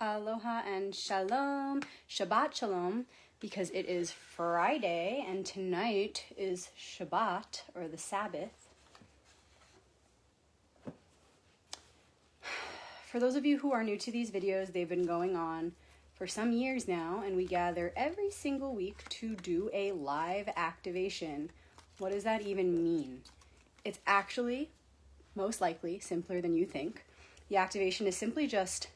Aloha and shalom, Shabbat shalom, because it is Friday and tonight is Shabbat, or the Sabbath. For those of you who are new to these videos, they've been going on for some years now, and we gather every single week to do a live activation. What does that even mean? It's actually, most likely, simpler than you think. The activation is simply just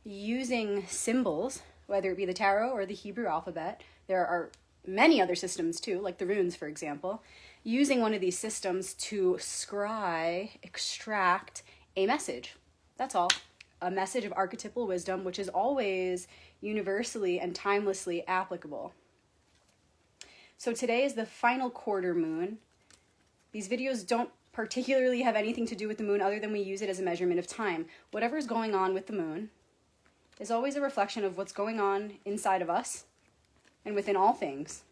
using symbols, whether it be the tarot or the Hebrew alphabet. There are many other systems too, like the runes, for example. Using one of these systems to extract a message. That's all. A message of archetypal wisdom, which is always universally and timelessly applicable. So today is the final quarter moon. These videos don't particularly have anything to do with the moon other than we use it as a measurement of time. Whatever's going on with the moon is always a reflection of what's going on inside of us and within all things.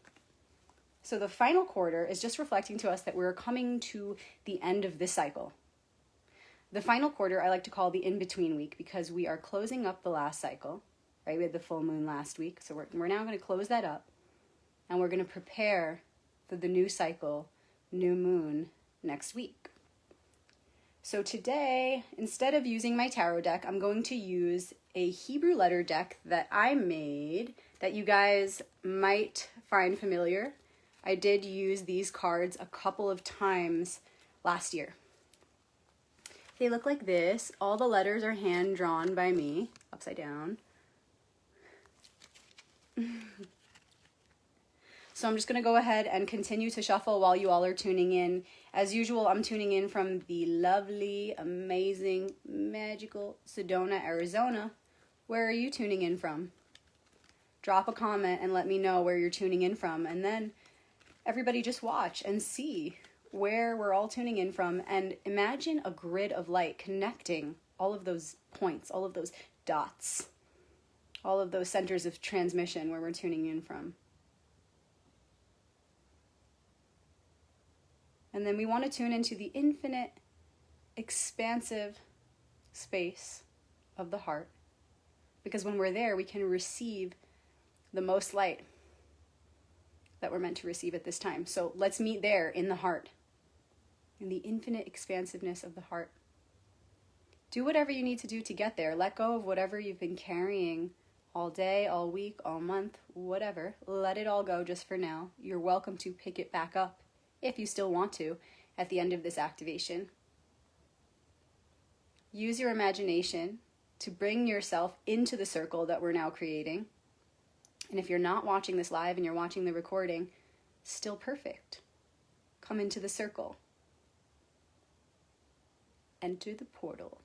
So the final quarter is just reflecting to us that we're coming to the end of this cycle. The final quarter I like to call the in-between week because we are closing up the last cycle, right? We had the full moon last week, so we're now going to close that up, and we're going to prepare for the new cycle, new moon, next week. So today, instead of using my tarot deck, I'm going to use a Hebrew letter deck that I made that you guys might find familiar. I did use these cards a couple of times last year. They look like this. All the letters are hand-drawn by me, upside down. So I'm just going to go ahead and continue to shuffle while you all are tuning in. As usual, I'm tuning in from the lovely, amazing, magical Sedona, Arizona. Where are you tuning in from? Drop a comment and let me know where you're tuning in from. And then everybody just watch and see where we're all tuning in from. And imagine a grid of light connecting all of those points, all of those dots, all of those centers of transmission where we're tuning in from. And then we want to tune into the infinite, expansive space of the heart. Because when we're there, we can receive the most light that we're meant to receive at this time. So let's meet there in the heart, in the infinite expansiveness of the heart. Do whatever you need to do to get there. Let go of whatever you've been carrying all day, all week, all month, whatever. Let it all go just for now. You're welcome to pick it back up if you still want to, at the end of this activation. Use your imagination to bring yourself into the circle that we're now creating. And if you're not watching this live and you're watching the recording, still perfect. Come into the circle. Enter the portal.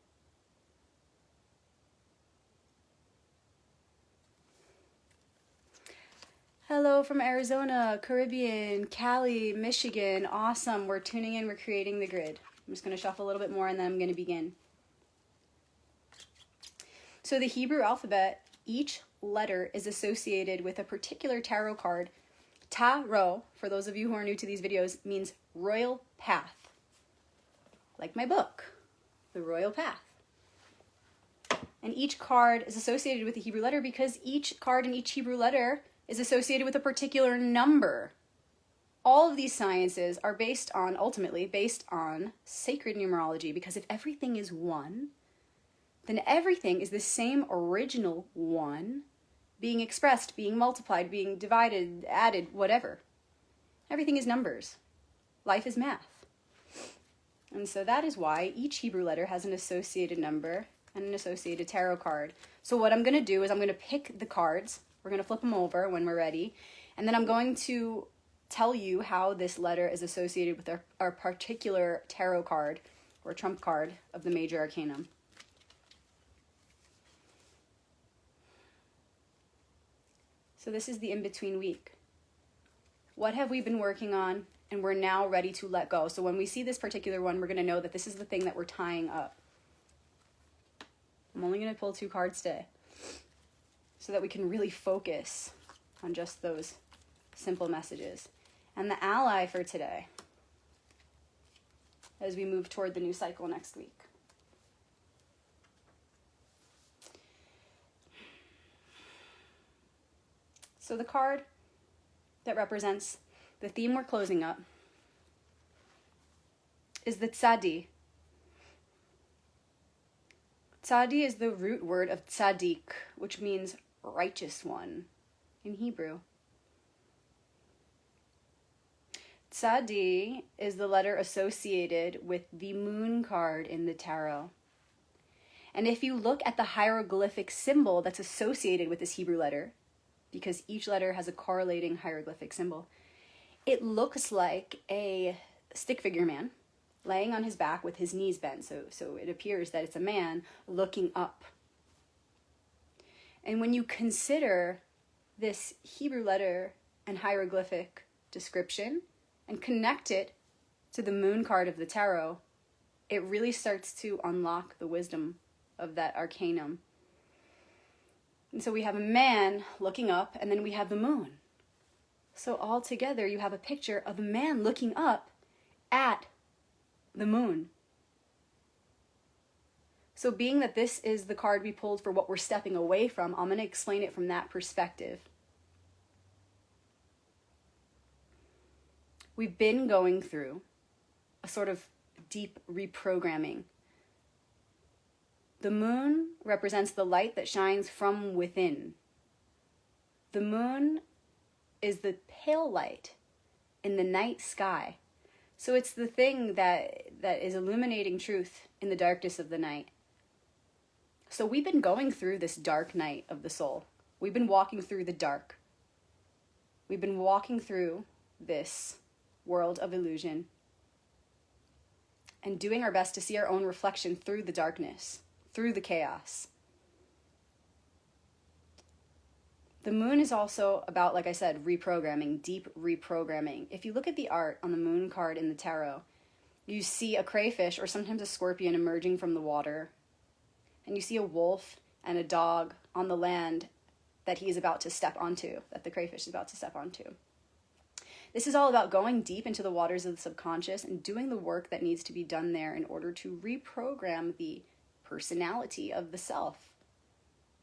Hello from Arizona, Caribbean, Cali, Michigan. Awesome. We're tuning in. We're creating the grid. I'm just going to shuffle a little bit more and then I'm going to begin. So the Hebrew alphabet, each letter is associated with a particular tarot card. Tarot, for those of you who are new to these videos, means royal path. Like my book, The Royal Path. And each card is associated with a Hebrew letter because each card in each Hebrew letter is associated with a particular number. All of these sciences are ultimately based on sacred numerology, because if everything is one, then everything is the same original one being expressed, being multiplied, being divided, added, whatever. Everything is numbers. Life is math. And so that is why each Hebrew letter has an associated number and an associated tarot card. So what I'm going to do is I'm going to pick the cards. We're going to flip them over when we're ready. And then I'm going to tell you how this letter is associated with our particular tarot card or trump card of the major arcanum. So this is the in-between week. What have we been working on? And we're now ready to let go. So when we see this particular one, we're going to know that this is the thing that we're tying up. I'm only going to pull 2 cards today, so that we can really focus on just those simple messages. And the ally for today, as we move toward the new cycle next week. So the card that represents the theme we're closing up is the tzadi. Tzadi is the root word of tzadik, which means righteous one in Hebrew. Tzadi is the letter associated with the moon card in the tarot. And if you look at the hieroglyphic symbol that's associated with this Hebrew letter, because each letter has a correlating hieroglyphic symbol, it looks like a stick figure man laying on his back with his knees bent. So it appears that it's a man looking up. And when you consider this Hebrew letter and hieroglyphic description and connect it to the moon card of the tarot, it really starts to unlock the wisdom of that arcanum. And so we have a man looking up, and then we have the moon. So all together you have a picture of a man looking up at the moon. So being that this is the card we pulled for what we're stepping away from, I'm going to explain it from that perspective. We've been going through a sort of deep reprogramming. The moon represents the light that shines from within. The moon is the pale light in the night sky. So it's the thing that is illuminating truth in the darkness of the night. So we've been going through this dark night of the soul. We've been walking through the dark. We've been walking through this world of illusion and doing our best to see our own reflection through the darkness, through the chaos. The moon is also about, like I said, reprogramming, deep reprogramming. If you look at the art on the moon card in the tarot, you see a crayfish or sometimes a scorpion emerging from the water. And you see a wolf and a dog on the land that he is about to step onto, that the crayfish is about to step onto. This is all about going deep into the waters of the subconscious and doing the work that needs to be done there in order to reprogram the personality of the self,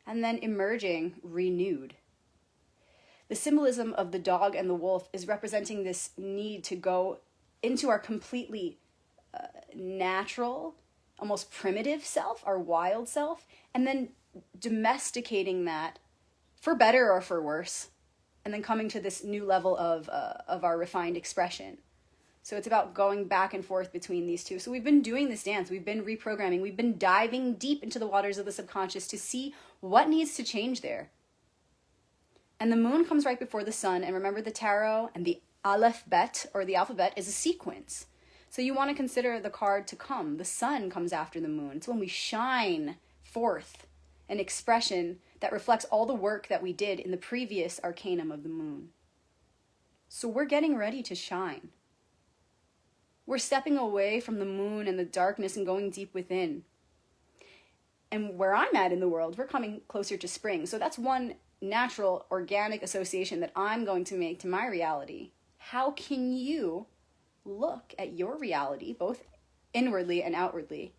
and then emerging renewed. The symbolism of the dog and the wolf is representing this need to go into our completely natural, almost primitive self, our wild self, and then domesticating that for better or for worse, and then coming to this new level of our refined expression. So it's about going back and forth between these two. So we've been doing this dance. We've been reprogramming. We've been diving deep into the waters of the subconscious to see what needs to change there. And the moon comes right before the sun. And remember, the tarot and the aleph-bet, or the alphabet, is a sequence. So you want to consider the card to come. The sun comes after the moon. It's when we shine forth an expression that reflects all the work that we did in the previous arcanum of the moon. So we're getting ready to shine. We're stepping away from the moon and the darkness and going deep within. And where I'm at in the world, we're coming closer to spring. So that's one natural, organic association that I'm going to make to my reality. How can you look at your reality, both inwardly and outwardly,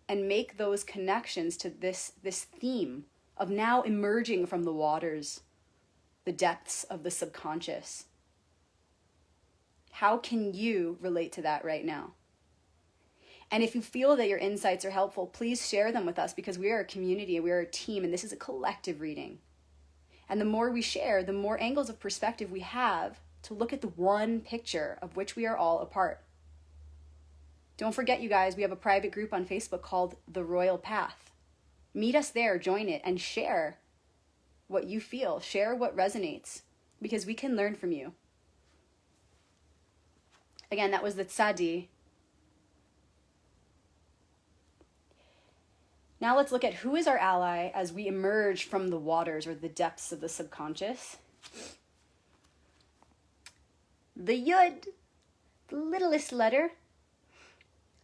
and make those connections to this theme of now emerging from the waters, the depths of the subconscious? How can you relate to that right now? And if you feel that your insights are helpful, please share them with us, because we are a community, we are a team, and this is a collective reading. And the more we share, the more angles of perspective we have to look at the one picture of which we are all a part. Don't forget, you guys, we have a private group on Facebook called The Royal Path. Meet us there, join it, and share what you feel. Share what resonates, because we can learn from you. Again, that was the tzadi. Now let's look at who is our ally as we emerge from the waters or the depths of the subconscious. The yud, the littlest letter.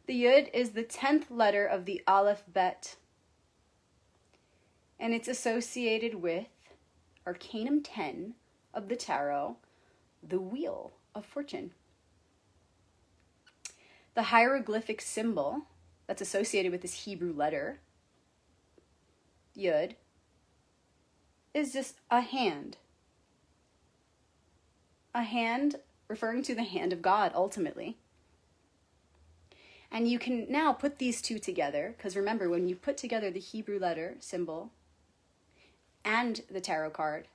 The yud is the 10th letter of the aleph-bet. And it's associated with Arcanum 10 of the tarot, the Wheel of Fortune. The hieroglyphic symbol that's associated with this Hebrew letter, yud, is just a hand. A hand referring to the hand of God, ultimately. And you can now put these two together, because remember, when you put together the Hebrew letter symbol and the tarot card,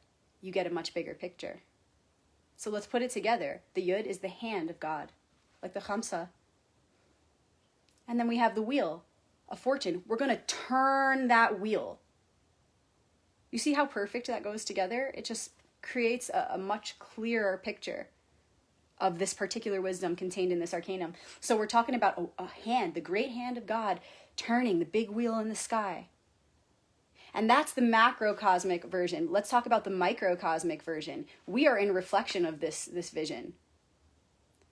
you get a much bigger picture. So let's put it together. The Yud is the hand of God, like the Khamsa. And then we have the wheel of fortune. We're going to turn that wheel. You see how perfect that goes together? It just creates a much clearer picture of this particular wisdom contained in this arcanum. So we're talking about a hand, the great hand of God, turning the big wheel in the sky. And that's the macrocosmic version. Let's talk about the microcosmic version. We are in reflection of this vision.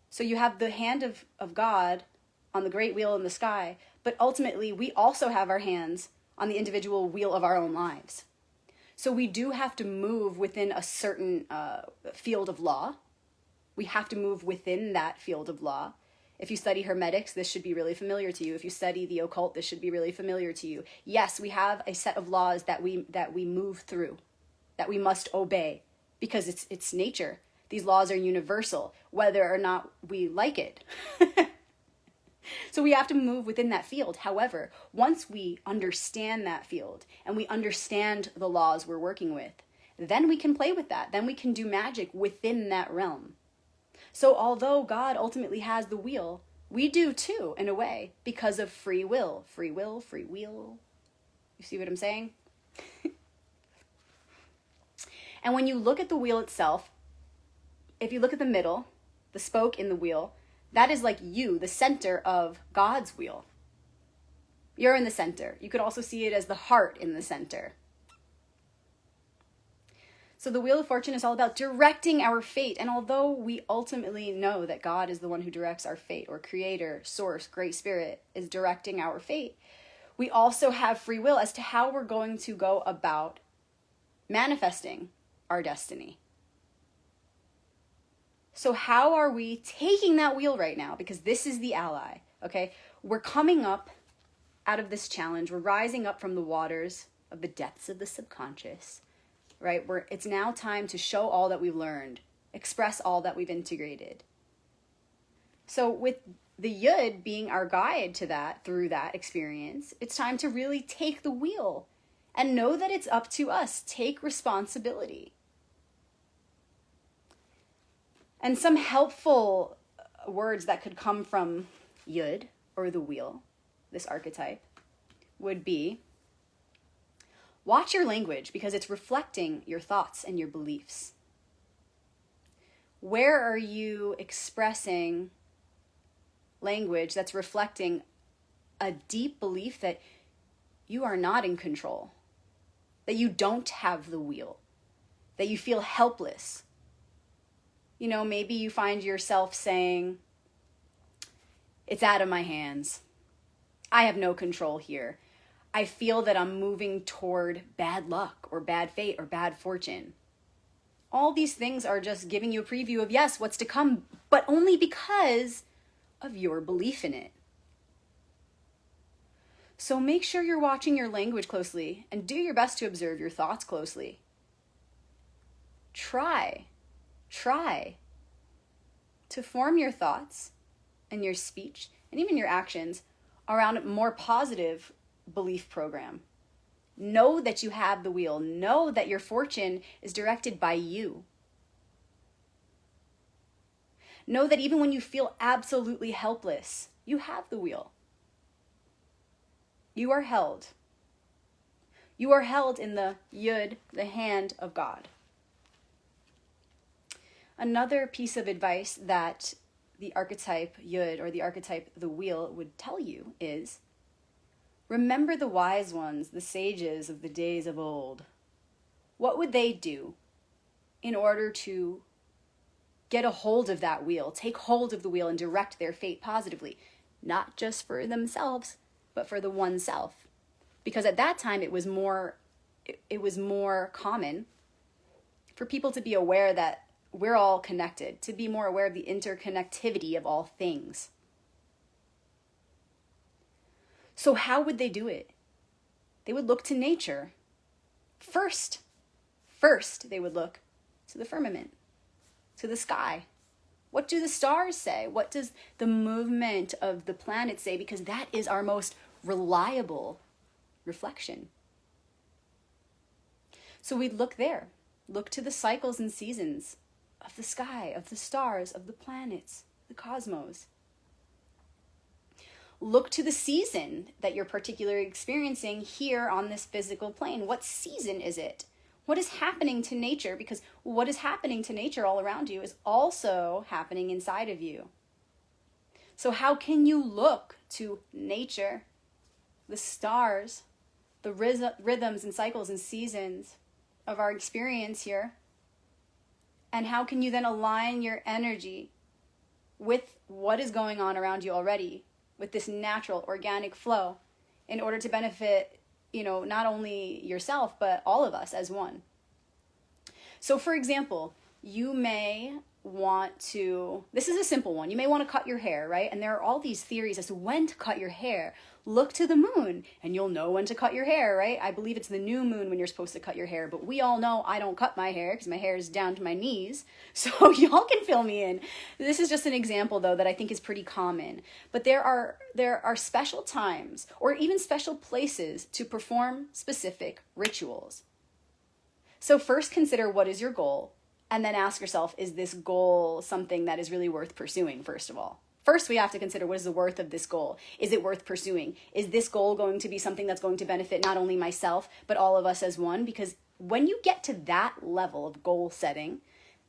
So you have the hand of God on the great wheel in the sky, but ultimately we also have our hands on the individual wheel of our own lives. So we do have to move within a certain field of law. We have to move within that field of law. If you study Hermetics, this should be really familiar to you. If you study the occult, this should be really familiar to you. Yes, we have a set of laws that we move through, that we must obey, because it's nature. These laws are universal, whether or not we like it. So we have to move within that field. However, once we understand that field and we understand the laws we're working with, then we can play with that. Then we can do magic within that realm. So although God ultimately has the wheel, we do too, in a way, because of free will. Free will, free will. You see what I'm saying? And when you look at the wheel itself, if you look at the middle, the spoke in the wheel, that is like you, the center of God's wheel. You're in the center. You could also see it as the heart in the center. So the Wheel of Fortune is all about directing our fate. And although we ultimately know that God is the one who directs our fate, or Creator, Source, Great Spirit is directing our fate, we also have free will as to how we're going to go about manifesting our destiny. So how are we taking that wheel right now? Because this is the ally, okay? We're coming up out of this challenge. We're rising up from the waters of the depths of the subconscious, right? It's now time to show all that we've learned, express all that we've integrated. So with the Yud being our guide to that, through that experience, it's time to really take the wheel and know that it's up to us. Take responsibility. And some helpful words that could come from Yud, or the wheel, this archetype, would be, watch your language, because it's reflecting your thoughts and your beliefs. Where are you expressing language that's reflecting a deep belief that you are not in control, that you don't have the wheel, that you feel helpless? You know, maybe you find yourself saying, it's out of my hands. I have no control here. I feel that I'm moving toward bad luck or bad fate or bad fortune. All these things are just giving you a preview of, yes, what's to come, but only because of your belief in it. So make sure you're watching your language closely and do your best to observe your thoughts closely. Try to form your thoughts and your speech and even your actions around a more positive belief program. Know that you have the wheel. Know that your fortune is directed by you. Know that even when you feel absolutely helpless, you have the wheel. You are held. You are held in the Yud, the hand of God. Another piece of advice that the archetype Yud, or the archetype the wheel, would tell you is, remember the wise ones, the sages of the days of old. What would they do in order to get a hold of that wheel, take hold of the wheel and direct their fate positively? Not just for themselves, but for the oneself. Because at that time it was more common for people to be aware that we're all connected, to be more aware of the interconnectivity of all things. So how would they do it? They would look to nature first. First, they would look to the firmament, to the sky. What do the stars say? What does the movement of the planets say? Because that is our most reliable reflection. So we'd look there, look to the cycles and seasons of the sky, of the stars, of the planets, the cosmos. Look to the season that you're particularly experiencing here on this physical plane. What season is it? What is happening to nature? Because what is happening to nature all around you is also happening inside of you. So how can you look to nature, the stars, the rhythms and cycles and seasons of our experience here? And how can you then align your energy with what is going on around you already, with this natural organic flow, in order to benefit, not only yourself, but all of us as one? So for example, you may want to, this is a simple one, you may want to cut your hair, right? And there are all these theories as to when to cut your hair. Look to the moon and you'll know when to cut your hair, right? I believe it's the new moon when you're supposed to cut your hair, but we all know I don't cut my hair because my hair is down to my knees. So y'all can fill me in. This is just an example though that I think is pretty common. But there are special times or even special places to perform specific rituals. So first consider what is your goal, and then ask yourself, is this goal something that is really worth pursuing, first of all? First, we have to consider, what is the worth of this goal? Is it worth pursuing? Is this goal going to be something that's going to benefit not only myself, but all of us as one? Because when you get to that level of goal setting,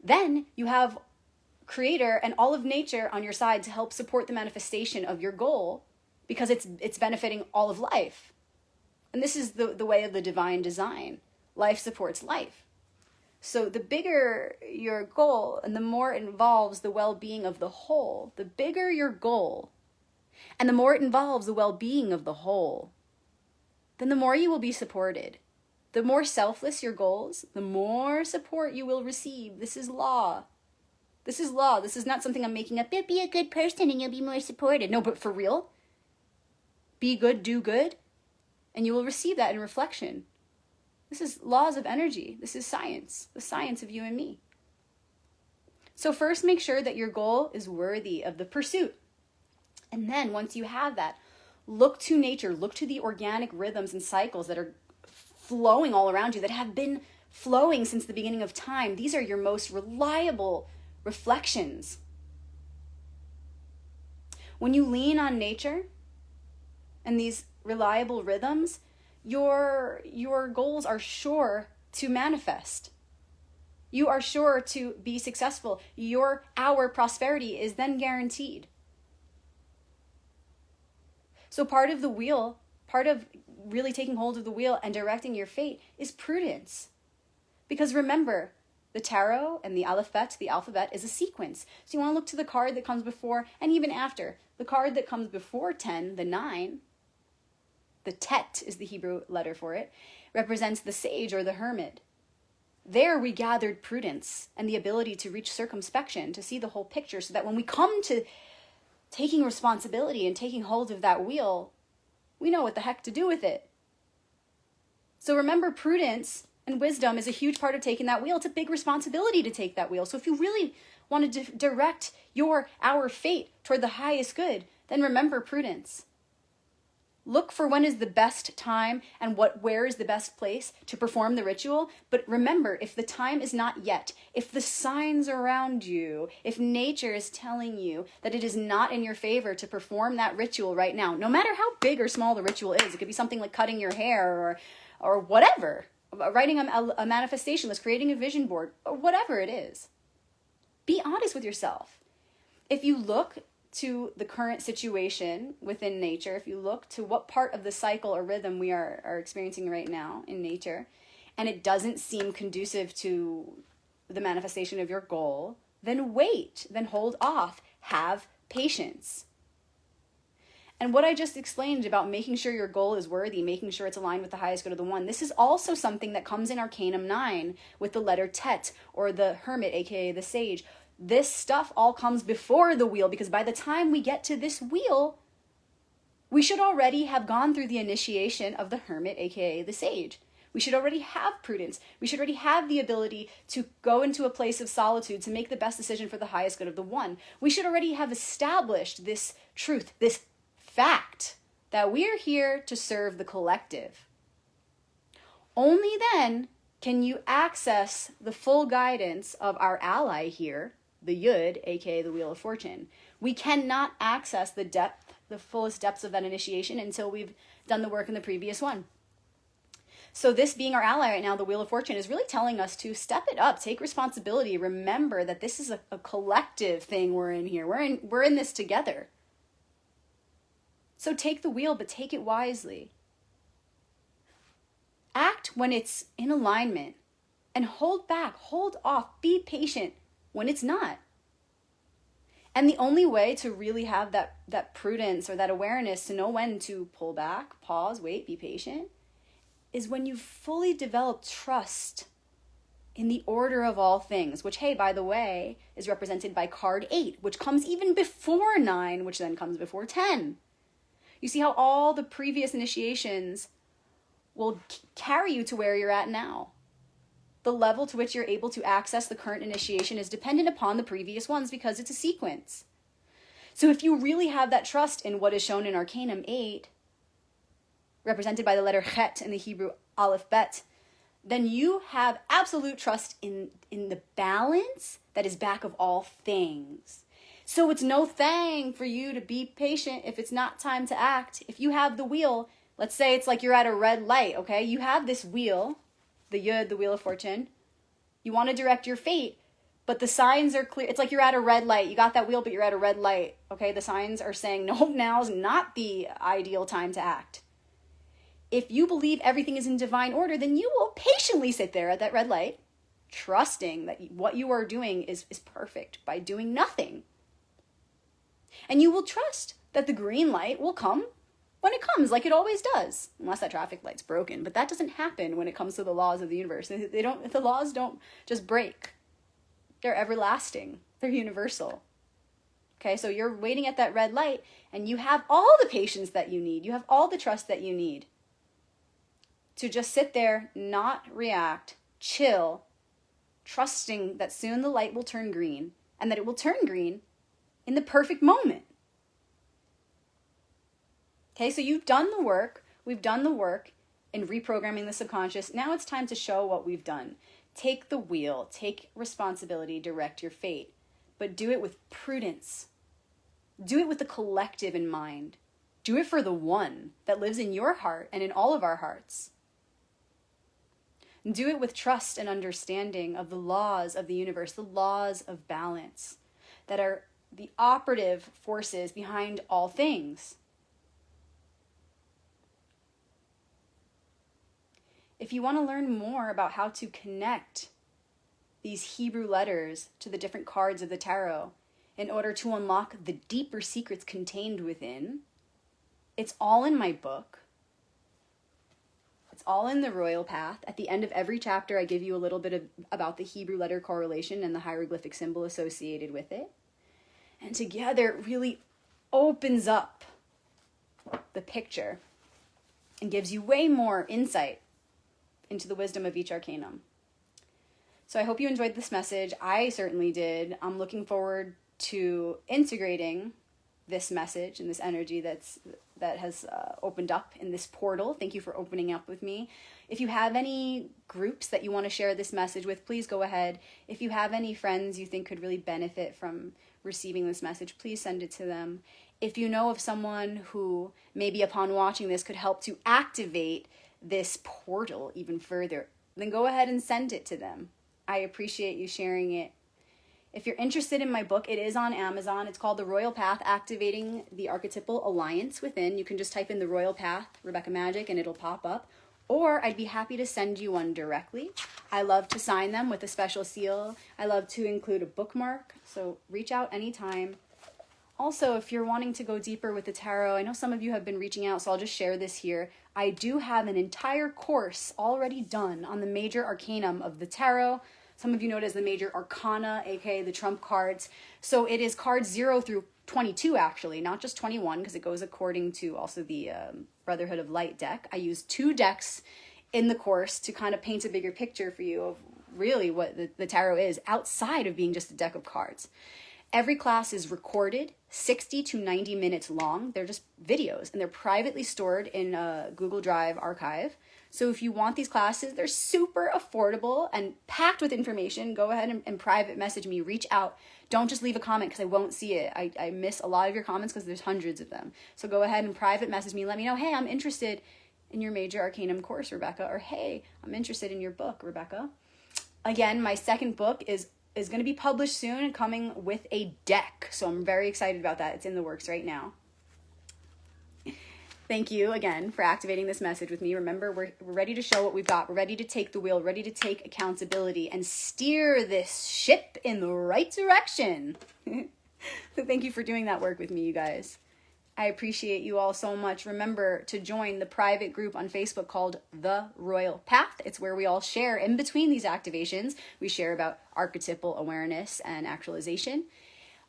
then you have Creator and all of nature on your side to help support the manifestation of your goal, because it's benefiting all of life. And this is the way of the divine design. Life supports life. So the bigger your goal and the more it involves the well-being of the whole, the bigger your goal and the more it involves the well-being of the whole, then the more you will be supported. The more selfless your goals, the more support you will receive. This is law. This is law. This is not something I'm making up. Be a good person and you'll be more supported. No, but for real, be good, do good, and you will receive that in reflection. This is laws of energy. This is science, the science of you and me. So first, make sure that your goal is worthy of the pursuit. And then once you have that, look to nature, look to the organic rhythms and cycles that are flowing all around you, that have been flowing since the beginning of time. These are your most reliable reflections. When you lean on nature and these reliable rhythms, your goals are sure to manifest. You are sure to be successful. Our prosperity is then guaranteed. So part of the wheel, part of really taking hold of the wheel and directing your fate is prudence. Because remember, the tarot and the aleph-bet, the alphabet, is a sequence. So you want to look to the card that comes before and even after. The card that comes before 10, the 9, the tet is the Hebrew letter for it, represents the sage or the hermit. There we gathered prudence and the ability to reach circumspection, to see the whole picture, so that when we come to taking responsibility and taking hold of that wheel, we know what the heck to do with it. So remember, prudence and wisdom is a huge part of taking that wheel. It's a big responsibility to take that wheel. So if you really want to direct our fate toward the highest good, then remember prudence. Look for when is the best time and where is the best place to perform the ritual. But remember, if the time is not yet, if the signs around you, if nature is telling you that it is not in your favor to perform that ritual right now, no matter how big or small the ritual is, it could be something like cutting your hair or whatever, writing a manifestation list, creating a vision board, or whatever it is. Be honest with yourself. If you look to the current situation within nature, if you look to what part of the cycle or rhythm we are experiencing right now in nature, and it doesn't seem conducive to the manifestation of your goal, then wait, then hold off, have patience. And what I just explained about making sure your goal is worthy, making sure it's aligned with the highest good of the one, this is also something that comes in Arcanum 9 with the letter Tet, or the hermit, aka the sage. This stuff all comes before the wheel, because by the time we get to this wheel, we should already have gone through the initiation of the hermit, aka the sage. We should already have prudence. We should already have the ability to go into a place of solitude to make the best decision for the highest good of the one. We should already have established this truth, this fact, that we are here to serve the collective. Only then can you access the full guidance of our ally here, the Yud, aka the Wheel of Fortune. We cannot access the fullest depths of that initiation until we've done the work in the previous one. So this being our ally right now, the Wheel of Fortune, is really telling us to step it up, take responsibility, remember that this is a collective thing we're in here. We're in this together. So take the wheel, but take it wisely. Act when it's in alignment and hold back, hold off, be patient when it's not. And the only way to really have that prudence or that awareness to know when to pull back, pause, wait, be patient, is when you fully develop trust in the order of all things, which, hey, by the way, is represented by card 8, which comes even before 9, which then comes before 10. You see how all the previous initiations will carry you to where you're at now. The level to which you're able to access the current initiation is dependent upon the previous ones because it's a sequence. So if you really have that trust in what is shown in Arcanum 8, represented by the letter Chet in the Hebrew aleph-bet, then you have absolute trust in the balance that is back of all things. So it's no thing for you to be patient if it's not time to act. If you have the wheel, let's say it's like you're at a red light, okay? You have this wheel, the Yud, the Wheel of Fortune. You want to direct your fate, but the signs are clear. It's like you're at a red light. You got that wheel, but you're at a red light, okay? The signs are saying, no, now's not the ideal time to act. If you believe everything is in divine order, then you will patiently sit there at that red light, trusting that what you are doing is perfect by doing nothing. And you will trust that the green light will come when it comes, like it always does, unless that traffic light's broken. But that doesn't happen when it comes to the laws of the universe. The laws don't just break. They're everlasting. They're universal. Okay, so you're waiting at that red light, and you have all the patience that you need. You have all the trust that you need to just sit there, not react, chill, trusting that soon the light will turn green, and that it will turn green in the perfect moment. Okay, so you've done the work. We've done the work in reprogramming the subconscious. Now it's time to show what we've done. Take the wheel, take responsibility, direct your fate, but do it with prudence. Do it with the collective in mind. Do it for the one that lives in your heart and in all of our hearts. Do it with trust and understanding of the laws of the universe, the laws of balance that are the operative forces behind all things. If you want to learn more about how to connect these Hebrew letters to the different cards of the tarot in order to unlock the deeper secrets contained within, it's all in my book. It's all in the Royal Path. At the end of every chapter, I give you a little bit about the Hebrew letter correlation and the hieroglyphic symbol associated with it. And together, it really opens up the picture and gives you way more insight into the wisdom of each arcanum. So I hope you enjoyed this message. I certainly did. I'm looking forward to integrating this message and this energy that has opened up in this portal. Thank you for opening up with me. If you have any groups that you want to share this message with, please go ahead. If you have any friends you think could really benefit from receiving this message, please send it to them. If you know of someone who maybe upon watching this could help to activate this portal even further, then go ahead and send it to them. I appreciate you sharing it. If you're interested in my book, it is on Amazon. It's called The Royal Path, Activating the Archetypal Alliance Within. You can just type in The Royal Path, Rebecca Magic, and it'll pop up. Or I'd be happy to send you one directly. I love to sign them with a special seal. I love to include a bookmark, so reach out anytime. Also, if you're wanting to go deeper with the tarot, I know some of you have been reaching out, so I'll just share this here. I do have an entire course already done on the major arcanum of the tarot. Some of you know it as the major arcana, aka the trump cards. So it is cards 0 through 22, actually, not just 21, because it goes according to also the Brotherhood of Light deck. I use 2 decks in the course to kind of paint a bigger picture for you of really what the tarot is outside of being just a deck of cards. Every class is recorded, 60 to 90 minutes long. They're just videos, and they're privately stored in a Google Drive archive. So if you want these classes, they're super affordable and packed with information. Go ahead and private message me, reach out. Don't just leave a comment because I won't see it. I miss a lot of your comments because there's hundreds of them. So go ahead and private message me. Let me know, hey, I'm interested in your Major Arcanum course, Rebecca. Or hey, I'm interested in your book, Rebecca. Again, my second book is going to be published soon and coming with a deck. So I'm very excited about that. It's in the works right now. Thank you again for activating this message with me. Remember, we're ready to show what we've got. We're ready to take the wheel, ready to take accountability and steer this ship in the right direction. So thank you for doing that work with me, you guys. I appreciate you all so much. Remember to join the private group on Facebook called The Royal Path. It's where we all share in between these activations. We share about archetypal awareness and actualization.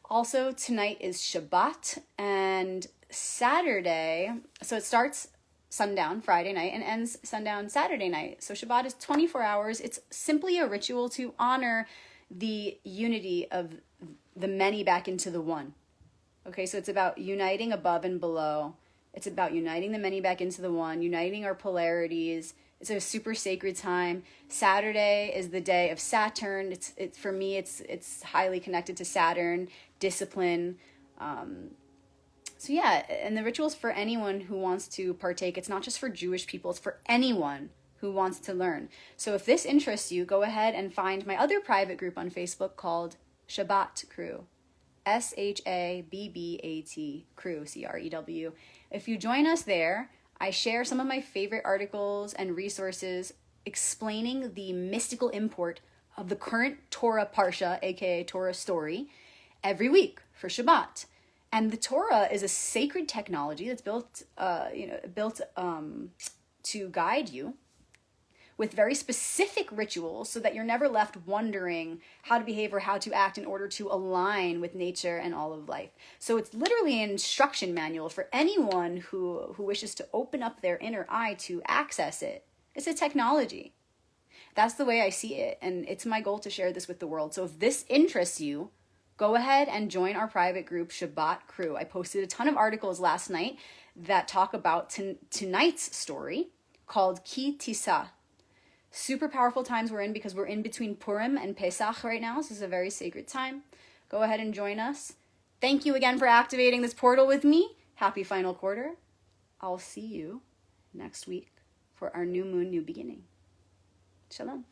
Also, tonight is Shabbat and Saturday. So it starts sundown Friday night and ends sundown Saturday night. So Shabbat is 24 hours. It's simply a ritual to honor the unity of the many back into the one. Okay, so it's about uniting above and below. It's about uniting the many back into the one, uniting our polarities. It's a super sacred time. Saturday is the day of Saturn. It's for me, it's highly connected to Saturn, discipline. So yeah, and the ritual's for anyone who wants to partake. It's not just for Jewish people. It's for anyone who wants to learn. So if this interests you, go ahead and find my other private group on Facebook called Shabbat Crew. SHABBAT Crew, CREW. If you join us there, I share some of my favorite articles and resources explaining the mystical import of the current Torah Parsha, aka Torah story, every week for Shabbat. And the Torah is a sacred technology that's built to guide you with very specific rituals so that you're never left wondering how to behave or how to act in order to align with nature and all of life. So it's literally an instruction manual for anyone who wishes to open up their inner eye to access it. It's a technology. That's the way I see it, and it's my goal to share this with the world. So if this interests you, go ahead and join our private group, Shabbat Crew. I posted a ton of articles last night that talk about tonight's story called Ki Tisa. Super powerful times we're in because we're in between Purim and Pesach right now. So this is a very sacred time. Go ahead and join us. Thank you again for activating this portal with me. Happy final quarter. I'll see you next week for our new moon, new beginning. Shalom.